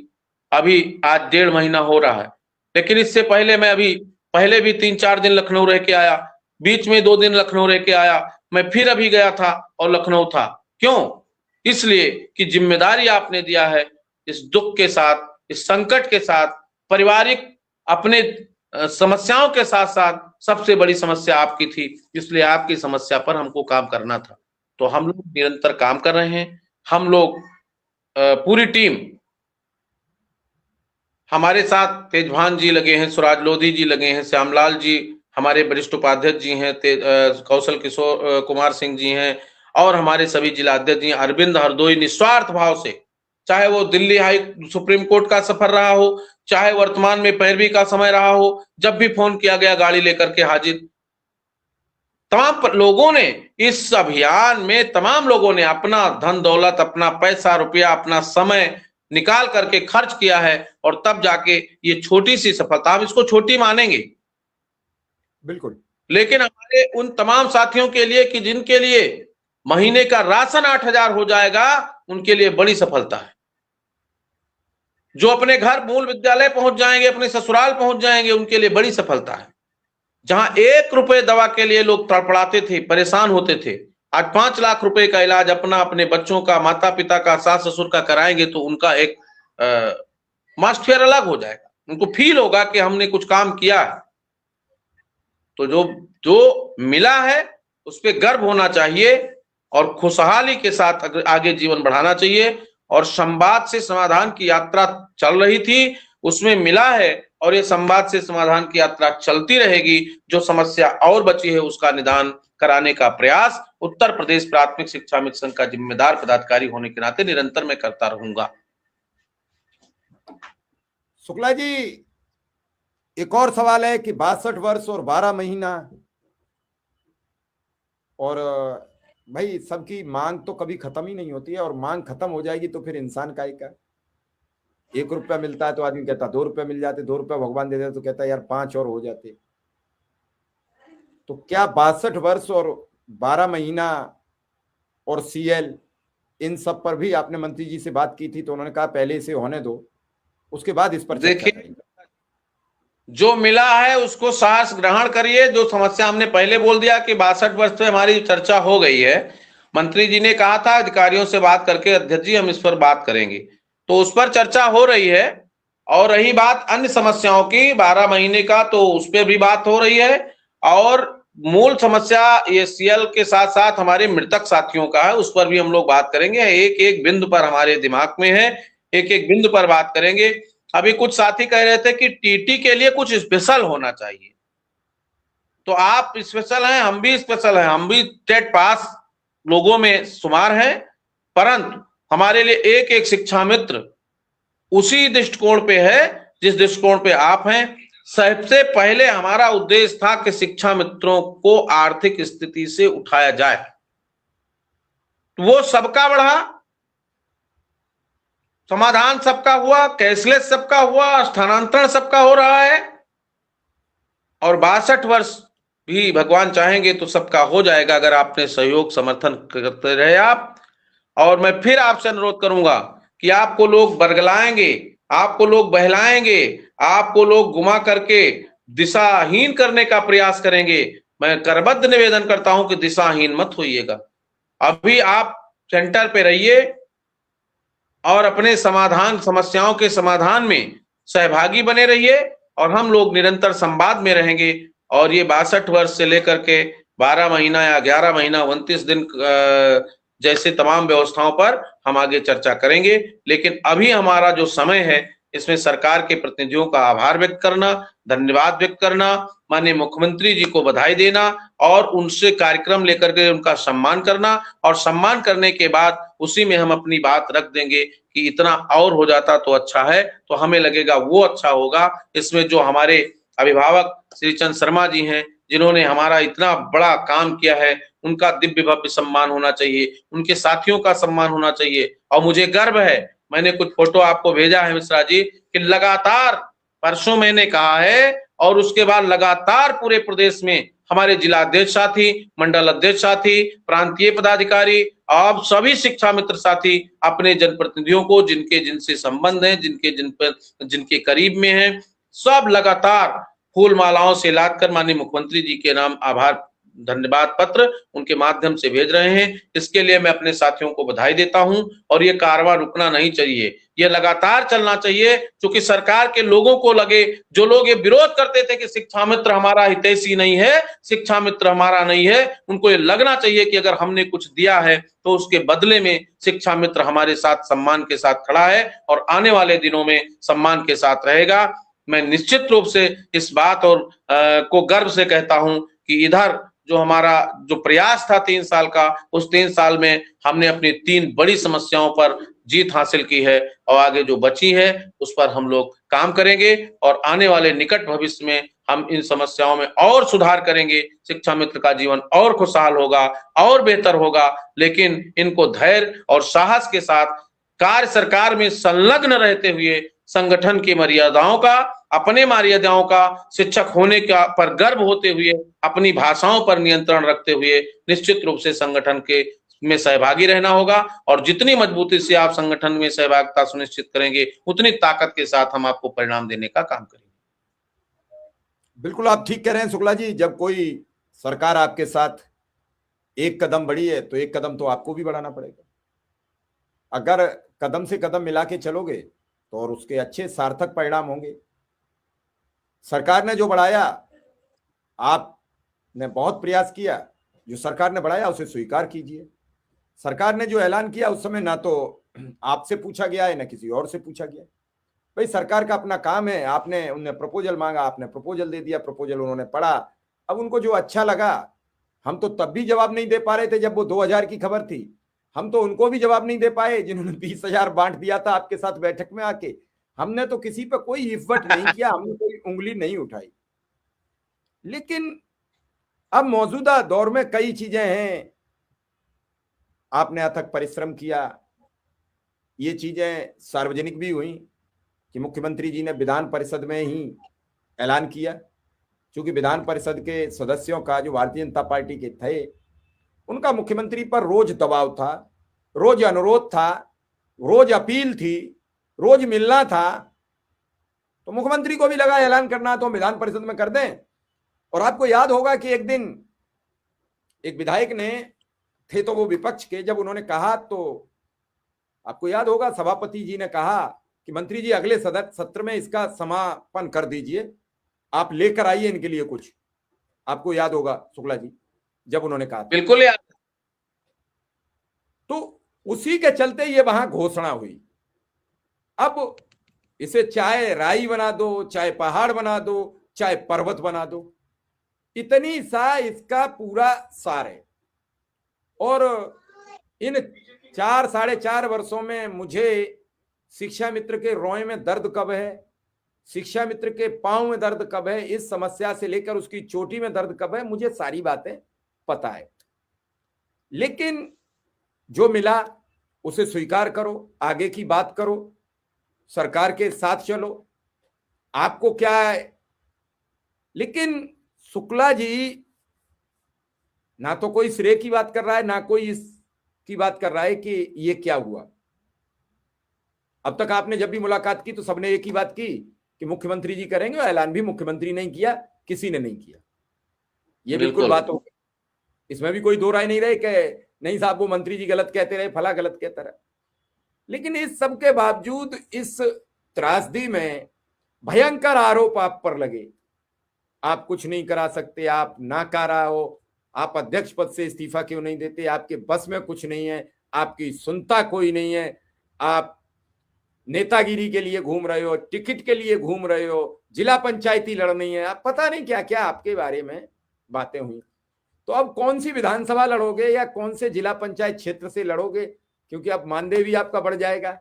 अभी आज 1.5 महीना हो रहा है, लेकिन इससे पहले मैं अभी पहले भी 3-4 दिन लखनऊ रह के आया, बीच में 2 दिन लखनऊ रह के आया, मैं फिर अभी गया था और लखनऊ था। क्यों? इसलिए कि जिम्मेदारी आपने दिया है, इस दुख के साथ, इस संकट के साथ, पारिवारिक अपने समस्याओं के साथ साथ सबसे बड़ी समस्या आपकी थी, इसलिए आपकी समस्या पर हमको काम करना था। तो हम लोग निरंतर काम कर रहे हैं। हम लोग पूरी टीम, हमारे साथ तेजभान जी लगे हैं, सुराज लोधी जी लगे हैं, श्यामलाल जी हमारे वरिष्ठ उपाध्यक्ष जी हैं, कौशल किशोर कुमार सिंह जी हैं, और हमारे सभी जिला अध्यक्ष जी, अरविंद हरदोई निस्वार्थ भाव से, चाहे वो दिल्ली हाई सुप्रीम कोर्ट का सफर रहा हो, चाहे वर्तमान में पैरवी का समय रहा हो, जब भी फोन किया गया गाड़ी लेकर के हाजिर। तमाम लोगों ने इस अभियान में, तमाम लोगों ने अपना धन दौलत, अपना पैसा रुपया, अपना समय निकाल करके खर्च किया है, और तब जाके ये छोटी सी सफलता, हम इसको छोटी मानेंगे बिल्कुल, लेकिन हमारे उन तमाम साथियों के लिए कि जिनके लिए महीने का राशन 8,000 हो जाएगा, उनके लिए बड़ी सफलता है। जो अपने घर मूल विद्यालय पहुंच जाएंगे, अपने ससुराल पहुंच जाएंगे, उनके लिए बड़ी सफलता है। जहां 1 रुपए दवा के लिए लोग तड़पड़ाते थे, परेशान होते थे, आज 5 लाख रुपए का इलाज अपना, अपने बच्चों का, माता पिता का, सास ससुर का कराएंगे तो उनका एक मास्टफेयर अलग हो जाएगा। उनको फील होगा कि हमने कुछ काम किया है। तो जो मिला है उस पर गर्व होना चाहिए और खुशहाली के साथ आगे जीवन बढ़ाना चाहिए। और संवाद से समाधान की यात्रा चल रही थी, उसमें मिला है, और ये संवाद से समाधान की यात्रा चलती रहेगी। जो समस्या और बची है उसका निदान कराने का प्रयास उत्तर प्रदेश प्राथमिक शिक्षा मित्र संघ का जिम्मेदार पदाधिकारी होने के नाते निरंतर मैं करता रहूंगा। शुक्ला जी, एक और सवाल है कि 62 वर्ष और 12 महीना, और भाई सबकी मांग तो कभी खत्म ही नहीं होती है, और मांग खत्म हो जाएगी तो फिर इंसान का ही का। 1 रुपया मिलता है तो आदमी कहता 2 रुपया मिल जाते, 2 रुपया भगवान दे देते तो कहता यार 5 और हो जाते। तो क्या 62 वर्ष और 12 महीना और सीएल, इन सब पर भी आपने मंत्री जी से बात की थी? तो उन्होंने कहा पहले इसे होने दो, उसके बाद इस पर चर्चा करेंगे। जो मिला है उसको साहस ग्रहण करिए। जो समस्या हमने पहले बोल दिया कि 62 वर्ष पे हमारी चर्चा हो गई है, मंत्री जी ने कहा था अधिकारियों से बात करके अध्यक्ष जी हम इस पर बात करेंगे, तो उस पर चर्चा हो रही है। और रही बात अन्य समस्याओं की 12 महीने का, तो उस पर भी बात हो रही है। और मूल समस्या ये सीएल के साथ साथ हमारे मृतक साथियों का है, उस पर भी हम लोग बात करेंगे। एक एक बिंदु पर हमारे दिमाग में है, एक एक बिंदु पर बात करेंगे। अभी कुछ साथी कह रहे थे कि टीटी के लिए कुछ स्पेशल होना चाहिए, तो आप स्पेशल हैं, हम भी स्पेशल हैं, हम भी टेट पास लोगों में शुमार हैं, परंतु हमारे लिए एक एक शिक्षा मित्र उसी दृष्टिकोण पे है जिस दृष्टिकोण पे आप हैं। सबसे पहले हमारा उद्देश्य था कि शिक्षा मित्रों को आर्थिक स्थिति से उठाया जाए, वो सबका बढ़ा, समाधान सबका हुआ, कैशलेस सबका हुआ, स्थानांतरण सबका हो रहा है, और 62 वर्ष भी भगवान चाहेंगे तो सबका हो जाएगा अगर आपने सहयोग समर्थन करते रहे आप। और मैं फिर आपसे अनुरोध करूंगा कि आपको लोग बरगलाएंगे, आपको लोग बहलाएंगे, आपको लोग घुमा करके दिशाहीन करने का प्रयास करेंगे। मैं करबद्ध निवेदन करता हूं कि दिशाहीन मत होइएगा। अभी आप सेंटर पे रहिए और अपने समाधान, समस्याओं के समाधान में सहभागी बने रहिए, और हम लोग निरंतर संवाद में रहेंगे। और ये 62 वर्ष से लेकर के 12 महीना या 11 महीना 29 दिन जैसे तमाम व्यवस्थाओं पर हम आगे चर्चा करेंगे। लेकिन अभी हमारा जो समय है, इसमें सरकार के प्रतिनिधियों का आभार व्यक्त करना, धन्यवाद व्यक्त करना, माननीय मुख्यमंत्री जी को बधाई देना, और उनसे कार्यक्रम लेकर के उनका सम्मान करना, और सम्मान करने के बाद उसी में हम अपनी बात रख देंगे कि इतना और हो जाता तो अच्छा है, तो हमें लगेगा वो अच्छा होगा। इसमें जो हमारे अभिभावक श्री चंद शर्मा जी हैं, जिन्होंने हमारा इतना बड़ा काम किया है, उनका दिव्य भव्य सम्मान होना चाहिए, उनके साथियों का सम्मान होना चाहिए। और मुझे गर्व है, मैंने कुछ फोटो आपको भेजा है मिश्रा जी, कि लगातार परसों मैंने कहा है, और उसके बाद लगातार पूरे प्रदेश में हमारे जिला अध्यक्ष साथी, मंडल अध्यक्ष साथी, प्रांतीय पदाधिकारी, आप सभी शिक्षा मित्र साथी अपने जनप्रतिनिधियों को, जिनके जिनसे संबंध है, जिनके करीब में है, सब लगातार फूल मालाओं से लादकर माननीय मुख्यमंत्री जी के नाम आभार धन्यवाद पत्र उनके माध्यम से भेज रहे हैं। इसके लिए मैं अपने साथियों को बधाई देता हूं। और ये कारवां रुकना नहीं चाहिए, ये लगातार चलना चाहिए, क्योंकि सरकार के लोगों को लगे, जो लोग ये विरोध करते थे कि शिक्षा मित्र हमारा हितैषी नहीं है, शिक्षा मित्र हमारा नहीं है, उनको ये लगना चाहिए कि अगर हमने कुछ दिया है तो उसके बदले में शिक्षा मित्र हमारे साथ सम्मान के साथ खड़ा है, और आने वाले दिनों में सम्मान के साथ रहेगा। मैं निश्चित रूप से इस बात और को गर्व से कहता हूं कि इधर जो हमारा जो प्रयास था 3 साल का, उस 3 साल में हमने अपनी 3 बड़ी समस्याओं पर जीत हासिल की है, और आगे जो बची है उस पर हम लोग काम करेंगे, और आने वाले निकट भविष्य में हम इन समस्याओं में और सुधार करेंगे। शिक्षा मित्र का जीवन और खुशहाल होगा, और बेहतर होगा। लेकिन इनको धैर्य और साहस के साथ कार्य सरकार में संलग्न रहते हुए, संगठन की मर्यादाओं का, अपने मर्यादाओं का, शिक्षक होने का पर गर्व होते हुए, अपनी भाषाओं पर नियंत्रण रखते हुए निश्चित रूप से संगठन के में सहभागी रहना होगा। और जितनी मजबूती से आप संगठन में सहभागिता सुनिश्चित करेंगे, उतनी ताकत के साथ हम आपको परिणाम देने का काम करेंगे। बिल्कुल आप ठीक कह रहे हैं शुक्ला जी। जब कोई सरकार आपके साथ एक कदम बढ़ी है तो एक कदम तो आपको भी बढ़ाना पड़ेगा। अगर कदम से कदम मिला के चलोगे तो और उसके अच्छे सार्थक परिणाम होंगे। सरकार ने जो बढ़ाया, आपने बहुत प्रयास किया, जो सरकार ने बढ़ाया उसे स्वीकार कीजिए। सरकार ने जो ऐलान किया उस समय ना तो आपसे पूछा गया है ना किसी और से पूछा गया। भाई सरकार का अपना काम है, आपने उन्हें प्रपोजल मांगा, आपने प्रपोजल दे दिया, प्रपोजल उन्होंने पढ़ा। अब उनको जो अच्छा लगा, हम तो तब भी जवाब नहीं दे पा रहे थे जब वो 2000 की खबर थी, हम तो उनको भी जवाब नहीं दे पाए जिन्होंने 20,000 बांट दिया था आपके साथ बैठक में आके। हमने तो किसी पे कोई इफ्फर्ट नहीं किया, हमने कोई उंगली नहीं उठाई। लेकिन अब मौजूदा दौर में कई चीजें हैं, आपने अथक परिश्रम किया, ये चीजें सार्वजनिक भी हुई कि मुख्यमंत्री जी ने विधान परिषद में ही ऐलान किया। क्योंकि विधान परिषद के सदस्यों का, जो भारतीय जनता पार्टी के थे, उनका मुख्यमंत्री पर रोज दबाव था, रोज अनुरोध था, रोज अपील थी, रोज मिलना था। तो मुख्यमंत्री को भी लगा ऐलान करना तो विधान परिषद में कर दें। और आपको याद होगा कि एक दिन एक विधायक ने थे तो वो विपक्ष के, जब उन्होंने कहा तो आपको याद होगा सभापति जी ने कहा कि मंत्री जी अगले सत्र में इसका समापन कर दीजिए, आप लेकर आइए इनके लिए कुछ। आपको याद होगा शुक्ला जी जब उन्होंने कहा, बिल्कुल याद। तो उसी के चलते ये वहां घोषणा हुई। अब इसे चाहे राई बना दो, चाहे पहाड़ बना दो, चाहे पर्वत बना दो, इतनी सा इसका पूरा सार है। और इन 4-4.5 वर्षों में मुझे शिक्षा मित्र के रोए में दर्द कब है, शिक्षा मित्र के पांव में दर्द कब है, इस समस्या से लेकर उसकी चोटी में दर्द कब है, मुझे सारी बातें पता है। लेकिन जो मिला उसे स्वीकार करो, आगे की बात करो, सरकार के साथ चलो, आपको क्या है। लेकिन शुक्ला जी ना तो कोई श्रेय की बात कर रहा है, ना कोई इसकी बात कर रहा है कि ये क्या हुआ। अब तक आपने जब भी मुलाकात की तो सबने एक ही बात की कि मुख्यमंत्री जी करेंगे, और ऐलान भी मुख्यमंत्री नहीं किया, किसी ने नहीं किया। ये बिल्कुल बात हो गई, इसमें भी कोई दो राय नहीं रहे कि नहीं साहब वो मंत्री जी गलत कहते रहे, फला गलत कहता रहा। लेकिन इस सब के बावजूद इस त्रासदी में भयंकर आरोप आप पर लगे, आप कुछ नहीं करा सकते, आप नाकारा हो, आप अध्यक्ष पद से इस्तीफा क्यों नहीं देते, आपके बस में कुछ नहीं है, आपकी सुनता कोई नहीं है, आप नेतागिरी के लिए घूम रहे हो, टिकट के लिए घूम रहे हो, जिला पंचायती लड़नी है, आप पता नहीं क्या क्या आपके बारे में बातें हुई। तो अब कौन सी विधानसभा लड़ोगे या कौन से जिला पंचायत क्षेत्र से लड़ोगे, क्योंकि अब मानदेय भी आपका बढ़ जाएगा।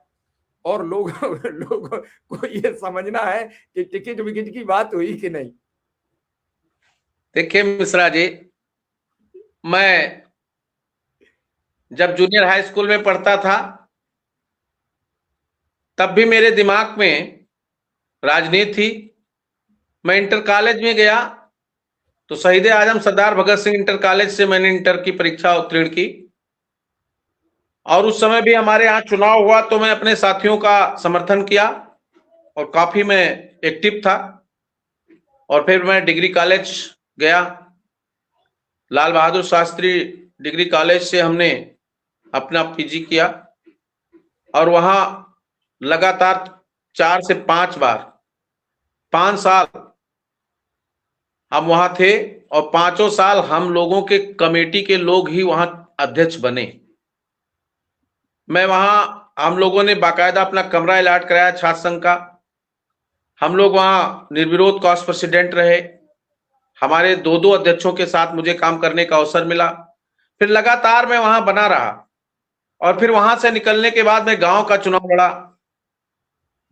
और लोगों को ये समझना है कि टिकट विकेट की बात हुई कि नहीं। देखिए मिश्रा जी, मैं जब जूनियर हाई स्कूल में पढ़ता था तब भी मेरे दिमाग में राजनीति थी। मैं इंटर कॉलेज में गया तो शहीद आजम सरदार भगत सिंह इंटर कॉलेज से मैंने इंटर की परीक्षा उत्तीर्ण की, और उस समय भी हमारे यहाँ चुनाव हुआ तो मैं अपने साथियों का समर्थन किया और काफी मैं एक्टिव था। और फिर मैं डिग्री कॉलेज गया, लाल बहादुर शास्त्री डिग्री कॉलेज से हमने अपना पीजी किया, और वहां लगातार 4 से 5 बार 5 साल हम वहां थे, और 5 साल हम लोगों के कमेटी के लोग ही वहां अध्यक्ष बने। मैं वहां, हम लोगों ने बाकायदा अपना कमरा अलॉट कराया छात्र संघ का, हम लोग वहां निर्विरोध कॉस्ट प्रेसिडेंट रहे, हमारे 2-2 अध्यक्षों के साथ मुझे काम करने का अवसर मिला। फिर लगातार मैं वहां बना रहा, और फिर वहां से निकलने के बाद मैं गांव का चुनाव लड़ा।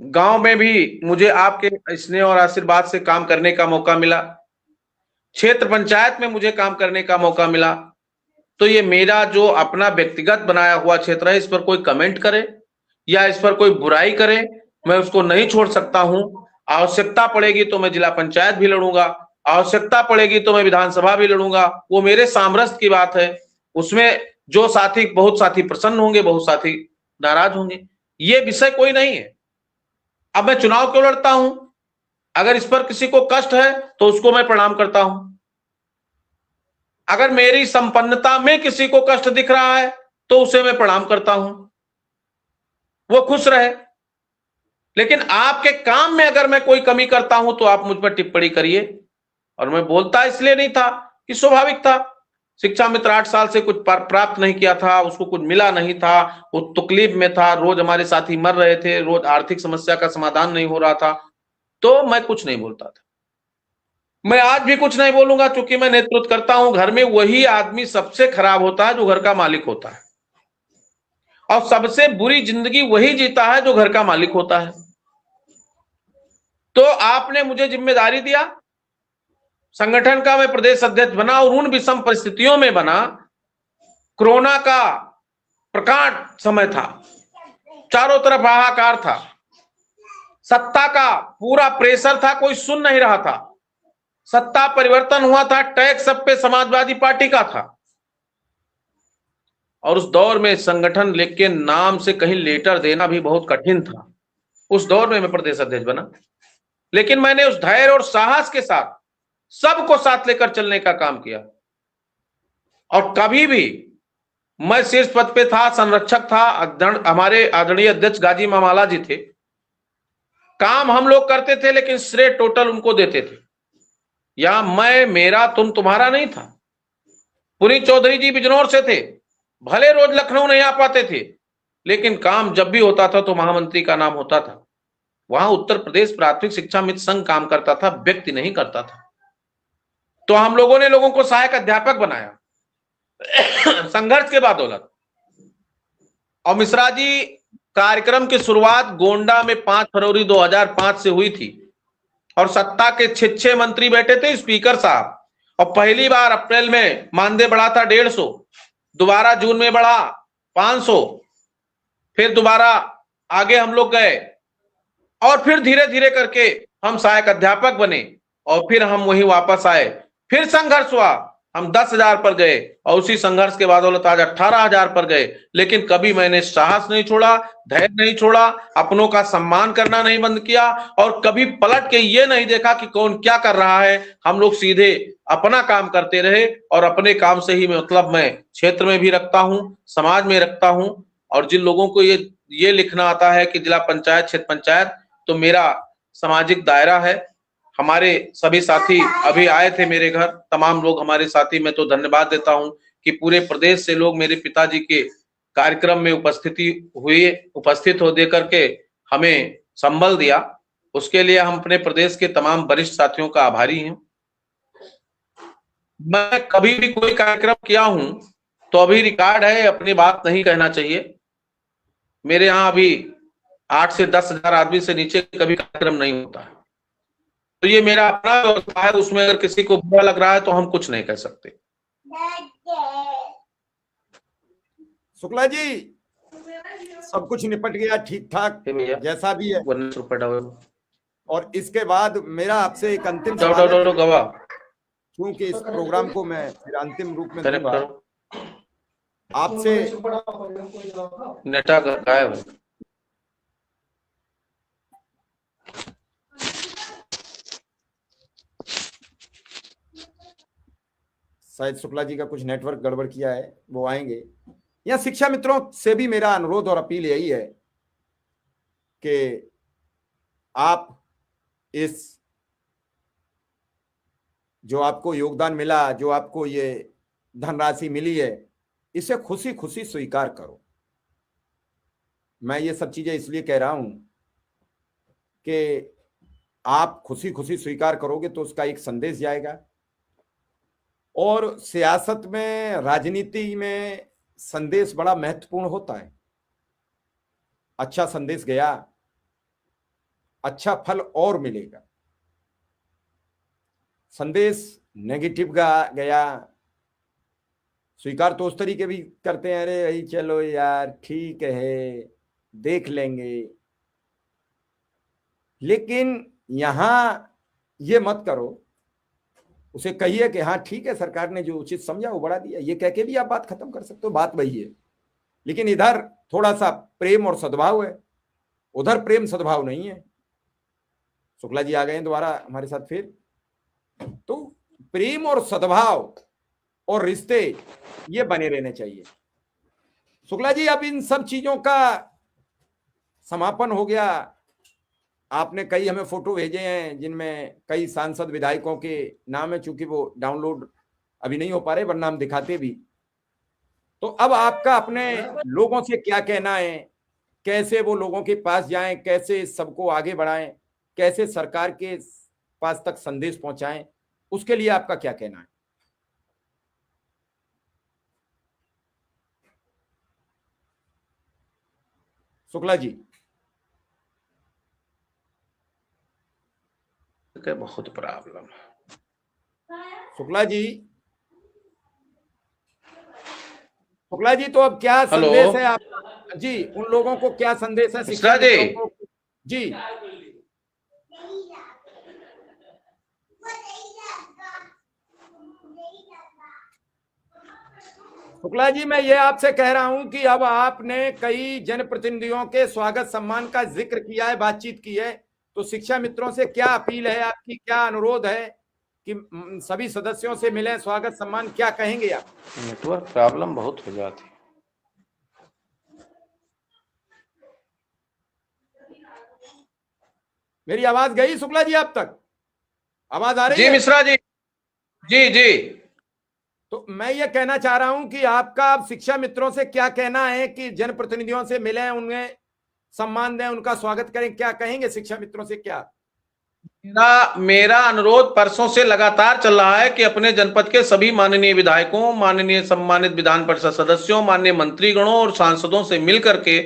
गांव में भी मुझे आपके स्नेह और आशीर्वाद से काम करने का मौका मिला, क्षेत्र पंचायत में मुझे काम करने का मौका मिला। तो ये मेरा जो अपना व्यक्तिगत बनाया हुआ क्षेत्र है, इस पर कोई कमेंट करे या इस पर कोई बुराई करे, मैं उसको नहीं छोड़ सकता हूं। आवश्यकता पड़ेगी तो मैं जिला पंचायत भी लड़ूंगा, आवश्यकता पड़ेगी तो मैं विधानसभा भी लड़ूंगा, वो मेरे सामर्थ्य की बात है। उसमें जो साथी, बहुत साथी प्रसन्न होंगे, बहुत साथी नाराज होंगे, ये विषय कोई नहीं है। अब मैं चुनाव क्यों लड़ता हूं? अगर इस पर किसी को कष्ट है तो उसको मैं प्रणाम करता हूं। अगर मेरी संपन्नता में किसी को कष्ट दिख रहा है तो उसे मैं प्रणाम करता हूं, वो खुश रहे। लेकिन आपके काम में अगर मैं कोई कमी करता हूं तो आप मुझ पर टिप्पणी करिए। और मैं बोलता इसलिए नहीं था कि स्वाभाविक था, शिक्षा मित्र 8 साल से कुछ प्राप्त नहीं किया था, उसको कुछ मिला नहीं था, वो तकलीफ में था, रोज हमारे साथी मर रहे थे, रोज आर्थिक समस्या का समाधान नहीं हो रहा था, तो मैं कुछ नहीं बोलता था। मैं आज भी कुछ नहीं बोलूंगा, क्योंकि मैं नेतृत्व करता हूं। घर में वही आदमी सबसे खराब होता है जो घर का मालिक होता है, और सबसे बुरी जिंदगी वही जीता है जो घर का मालिक होता है। तो आपने मुझे जिम्मेदारी दिया, संगठन का मैं प्रदेश अध्यक्ष बना, और उन विषम परिस्थितियों में बना। कोरोना का प्रकांड समय था, चारों तरफ हाहाकार था, सत्ता का पूरा प्रेशर था, कोई सुन नहीं रहा था, सत्ता परिवर्तन हुआ था, टैक्स सब पे समाजवादी पार्टी का था। और उस दौर में संगठन लेके नाम से कहीं लेटर देना भी बहुत कठिन था। उस दौर में मैं प्रदेश अध्यक्ष बना, लेकिन मैंने उस धैर्य और साहस के साथ सबको साथ लेकर चलने का काम किया। और कभी भी मैं शीर्ष पद पे था, संरक्षक था, हमारे आदरणीय अध्यक्ष गाजी मामाला जी थे। काम हम लोग करते थे लेकिन श्रेय टोटल उनको देते थे। या मैं, मेरा, तुम, तुम्हारा नहीं था। पुनीत चौधरी जी बिजनौर से थे, भले रोज लखनऊ नहीं आ पाते थे, लेकिन काम जब भी होता था तो महामंत्री का नाम होता था। वहां उत्तर प्रदेश प्राथमिक शिक्षा मित्र संघ काम करता था, व्यक्ति नहीं करता था। तो हम लोगों ने लोगों को सहायक अध्यापक बनाया संघर्ष के बदौलत। और मिश्रा जी, कार्यक्रम की शुरुआत गोंडा में 5 फरवरी 2005 से हुई थी और सत्ता के 6 मंत्री बैठे थे, स्पीकर साहब। और पहली बार अप्रैल में मानदेय बढ़ा था 150, दोबारा जून में बढ़ा 500, फिर दोबारा आगे हम लोग गए और फिर धीरे धीरे करके हम सहायक अध्यापक बने और फिर हम वहीं वापस आए। फिर संघर्ष हुआ, हम 10,000 पर गए और उसी संघर्ष के बदौलत आज 18,000 पर गए। लेकिन कभी मैंने साहस नहीं छोड़ा, धैर्य नहीं छोड़ा, अपनों का सम्मान करना नहीं बंद किया और कभी पलट के ये नहीं देखा कि कौन क्या कर रहा है। हम लोग सीधे अपना काम करते रहे और अपने काम से ही मतलब मैं क्षेत्र में भी रखता हूं, समाज में रखता हूं। और जिन लोगों को ये लिखना आता है कि जिला पंचायत, क्षेत्र पंचायत, तो मेरा सामाजिक दायरा है। हमारे सभी साथी अभी आए थे मेरे घर, तमाम लोग हमारे साथी, मैं तो धन्यवाद देता हूं कि पूरे प्रदेश से लोग मेरे पिताजी के कार्यक्रम में उपस्थित हो दे करके हमें संबल दिया। उसके लिए हम अपने प्रदेश के तमाम वरिष्ठ साथियों का आभारी हैं। मैं कभी भी कोई कार्यक्रम किया हूं तो अभी रिकॉर्ड है, अपनी बात नहीं कहना चाहिए। मेरे यहाँ अभी 8 से 10,000 आदमी से नीचे कभी कार्यक्रम नहीं होता है। तो ये मेरा अपना व्यवस्था है, उसमें अगर किसी को बुरा लग रहा है तो हम कुछ नहीं कह सकते। शुक्ला जी, सब कुछ निपट गया ठीक ठाक जैसा भी है। और इसके बाद मेरा आपसे एक अंतिम सवाल, क्योंकि इस प्रोग्राम को मैं फिर अंतिम रूप में दूंगा आपसे। नेटा गायब है। शायद शुक्ला जी का कुछ नेटवर्क गड़बड़ किया है, वो आएंगे। या शिक्षा मित्रों से भी मेरा अनुरोध और अपील यही है कि आप इस जो आपको योगदान मिला, जो आपको ये धनराशि मिली है, इसे खुशी खुशी स्वीकार करो। मैं ये सब चीजें इसलिए कह रहा हूं कि आप खुशी खुशी स्वीकार करोगे तो उसका एक संदेश जाएगा। और सियासत में, राजनीति में संदेश बड़ा महत्वपूर्ण होता है। अच्छा संदेश गया, अच्छा फल और मिलेगा। संदेश नेगेटिव गया, स्वीकार तो उस तरीके भी करते हैं, अरे भाई चलो यार ठीक है देख लेंगे। लेकिन यहां ये मत करो, उसे कहिए कि हाँ ठीक है, सरकार ने जो उचित समझा वो बढ़ा दिया, ये कह के भी आप बात खत्म कर सकते हो, बात वही है। लेकिन इधर थोड़ा सा प्रेम और सद्भाव है, उधर प्रेम सद्भाव नहीं है। शुक्ला जी आ गए हैं दोबारा हमारे साथ फिर। तो प्रेम और सद्भाव और रिश्ते ये बने रहने चाहिए। शुक्ला जी, अब इन सब चीजों का समापन हो गया। आपने कई हमें फोटो भेजे हैं जिनमें कई सांसद विधायकों के नाम है, चूंकि वो डाउनलोड अभी नहीं हो पा रहे वरना हम दिखाते भी। तो अब आपका अपने लोगों से क्या कहना है, कैसे वो लोगों के पास जाएं, कैसे सबको आगे बढ़ाएं, कैसे सरकार के पास तक संदेश पहुंचाएं, उसके लिए आपका क्या कहना है? शुक्ला जी। बहुत प्रॉब्लम। शुक्ला जी, तो अब क्या संदेश है आपका जी? उन लोगों को क्या संदेश है शिक्षा मित्रों को? जी शुक्ला जी, मैं ये आपसे कह रहा हूं कि अब आपने कई जनप्रतिनिधियों के स्वागत सम्मान का जिक्र किया है, बातचीत की है, तो शिक्षा मित्रों से क्या अपील है आपकी, क्या अनुरोध है कि सभी सदस्यों से मिले, स्वागत सम्मान, क्या कहेंगे आप? नेटवर्क प्रॉब्लम बहुत हो जाती है। मेरी आवाज गई शुक्ला जी आप तक? आवाज आ रही जी है? मिश्रा जी, जी जी। तो मैं ये कहना चाह रहा हूं कि आपका अब शिक्षा मित्रों से क्या कहना है कि जनप्रतिनिधियों से मिलें, उन्हें सम्मान दें, उनका स्वागत करें, क्या कहेंगे शिक्षा मित्रों से? क्या मेरा अनुरोध परसों से लगातार चल रहा है कि अपने जनपद के सभी माननीय विधायकों, माननीय सम्मानित विधान परिषद सदस्यों, माननीय मंत्रीगणों और सांसदों से मिलकर के,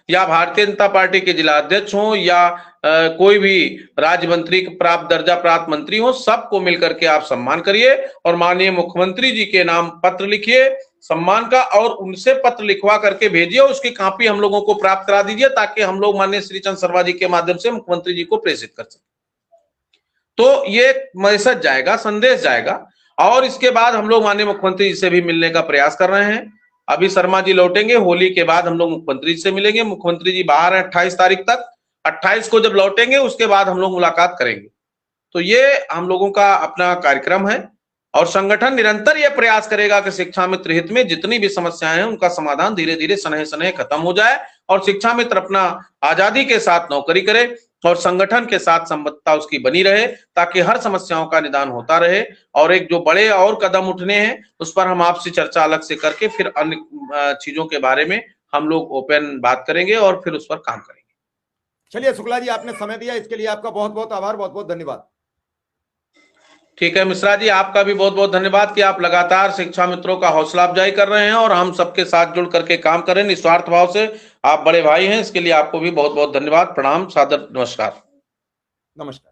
या भारतीय जनता पार्टी के जिला अध्यक्ष हो या कोई भी राज्य मंत्री प्राप्त दर्जा प्राप्त मंत्री हो, सबको मिलकर के आप सम्मान करिए और माननीय मुख्यमंत्री जी के नाम पत्र लिखिए सम्मान का, और उनसे पत्र लिखवा करके भेजिए, उसकी कॉपी हम लोगों को प्राप्त करा दीजिए ताकि हम लोग माननीय श्री चंद्र शर्मा जी के माध्यम से मुख्यमंत्री जी को प्रेषित कर सकें। तो ये मैसेज जाएगा, संदेश जाएगा। और इसके बाद हम लोग माननीय मुख्यमंत्री जी से भी मिलने का प्रयास कर रहे हैं। अभी शर्मा जी लौटेंगे, होली के बाद हम लोग मुख्यमंत्री जी से मिलेंगे। मुख्यमंत्री जी बाहर हैं 28 तारीख तक, 28 को जब लौटेंगे उसके बाद हम लोग मुलाकात करेंगे। तो ये हम लोगों का अपना कार्यक्रम है और संगठन निरंतर ये प्रयास करेगा कि शिक्षा मित्र हित में जितनी भी समस्याएं हैं उनका समाधान धीरे धीरे सनह सनह खत्म हो जाए और शिक्षा मित्र अपना आजादी के साथ नौकरी करे और संगठन के साथ संबद्धता उसकी बनी रहे ताकि हर समस्याओं का निदान होता रहे। और एक जो बड़े और कदम उठने हैं उस पर हम आपसे चर्चा अलग से करके फिर अन्य चीजों के बारे में हम लोग ओपन बात करेंगे और फिर उस पर काम करेंगे। चलिए शुक्ला जी, आपने समय दिया इसके लिए आपका बहुत बहुत आभार, बहुत बहुत धन्यवाद। ठीक है मिश्रा जी, आपका भी बहुत बहुत धन्यवाद कि आप लगातार शिक्षा मित्रों का हौसला अफजाई कर रहे हैं और हम सबके साथ जुड़ करके काम करें निस्वार्थ भाव से। आप बड़े भाई हैं, इसके लिए आपको भी बहुत बहुत धन्यवाद। प्रणाम, सादर नमस्कार। नमस्कार।